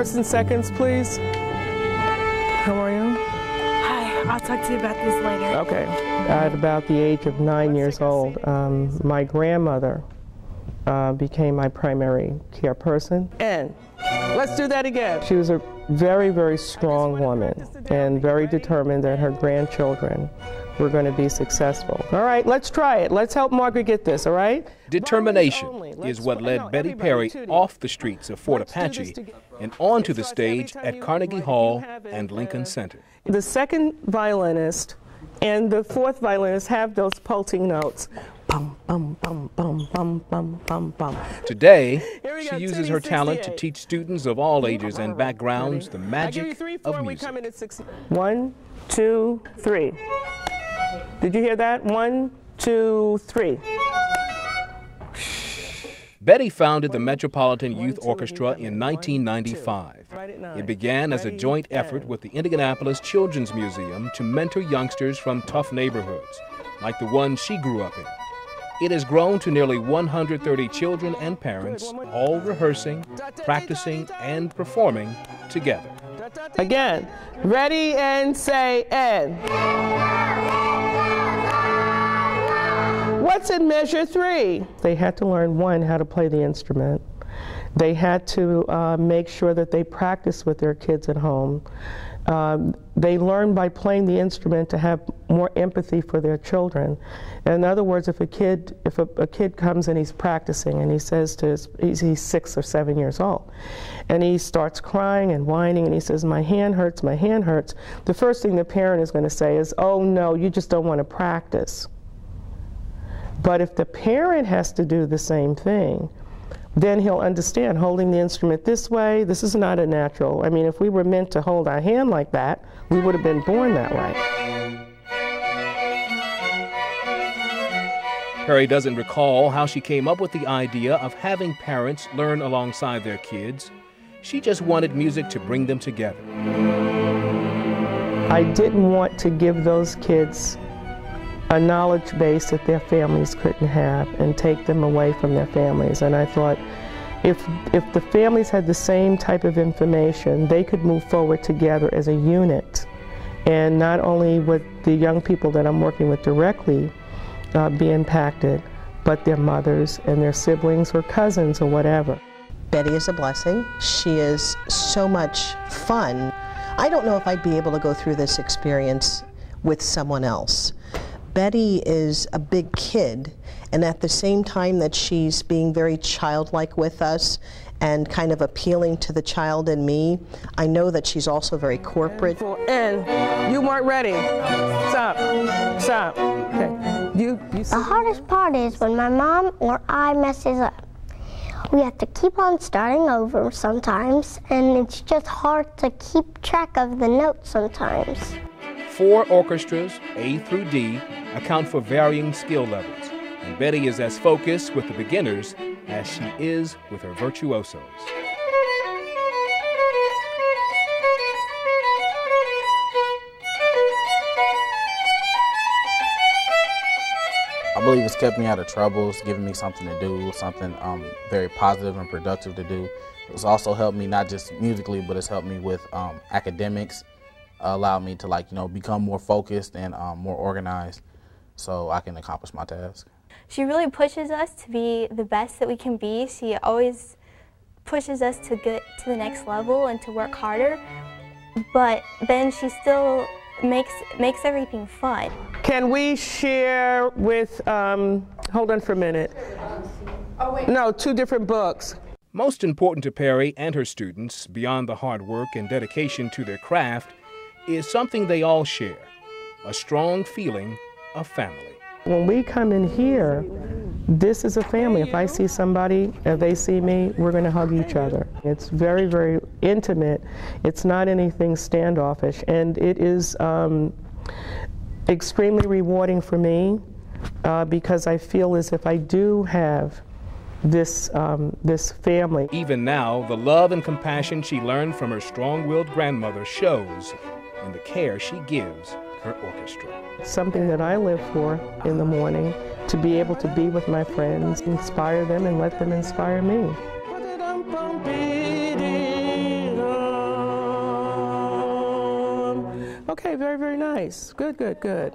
first and seconds, please. How are you? Hi, I'll talk to you about this later. Okay. At about the age of 9 years old, my grandmother became my primary care person. And let's do that again. She was a very, very strong woman and very determined that her grandchildren were going to be successful. All right, let's try it. Let's help Margaret get this, all right? Determination is what led Betty Perry off the streets of Fort Apache and onto the stage at Carnegie Hall and Lincoln Center. The second violinist and the fourth violinist have those pulsing notes. Bum, bum, bum, bum, bum, bum, bum, bum. Today, she uses her talent to teach students of all ages and backgrounds the magic of music. 1, 2, 3. Did you hear that? 1, 2, 3. Betty founded the Metropolitan Youth Orchestra in 1995. It began as a joint effort with the Indianapolis Children's Museum to mentor youngsters from tough neighborhoods, like the one she grew up in. It has grown to nearly 130 children and parents, all rehearsing, practicing, and performing together. Again, ready and say and. What's in measure 3? They had to learn, one, how to play the instrument. They had to make sure that they practiced with their kids at home. They learned by playing the instrument to have more empathy for their children. In other words, if a kid comes and he's practicing and he says to he's 6 or 7 years old, and he starts crying and whining and he says, my hand hurts, the first thing the parent is going to say is, oh no, you just don't want to practice. But if the parent has to do the same thing, then he'll understand holding the instrument this way, this is not a natural. I mean, if we were meant to hold our hand like that, we would have been born that way. Perry doesn't recall how she came up with the idea of having parents learn alongside their kids. She just wanted music to bring them together. I didn't want to give those kids a knowledge base that their families couldn't have and take them away from their families. And I thought if the families had the same type of information, they could move forward together as a unit. And not only would the young people that I'm working with directly be impacted, but their mothers and their siblings or cousins or whatever. Betty is a blessing. She is so much fun. I don't know if I'd be able to go through this experience with someone else. Betty is a big kid, and at the same time that she's being very childlike with us and kind of appealing to the child in me, I know that she's also very corporate. And you weren't ready. Stop. Okay. The hardest part is when my mom or I messes up. We have to keep on starting over sometimes, and it's just hard to keep track of the notes sometimes. 4 orchestras, A through D, account for varying skill levels, and Betty is as focused with the beginners as she is with her virtuosos. I believe it's kept me out of trouble. It's given me something to do, something very positive and productive to do. It's also helped me not just musically, but it's helped me with academics. Allowed me to become more focused and more organized so I can accomplish my task. She really pushes us to be the best that we can be. She always pushes us to get to the next level and to work harder, but then she still makes everything fun. Can we share with, hold on for a minute. Oh, wait. No, 2 different books. Most important to Perry and her students, beyond the hard work and dedication to their craft, is something they all share, a strong feeling of family. When we come in here, this is a family. If I see somebody, if they see me, we're going to hug each other. It's very, very intimate. It's not anything standoffish, and it is extremely rewarding for me because I feel as if I do have this family. Even now, the love and compassion she learned from her strong-willed grandmother shows in the care she gives her orchestra. Something that I live for in the morning, to be able to be with my friends, inspire them and let them inspire me. Okay, very, very nice. Good, good, good.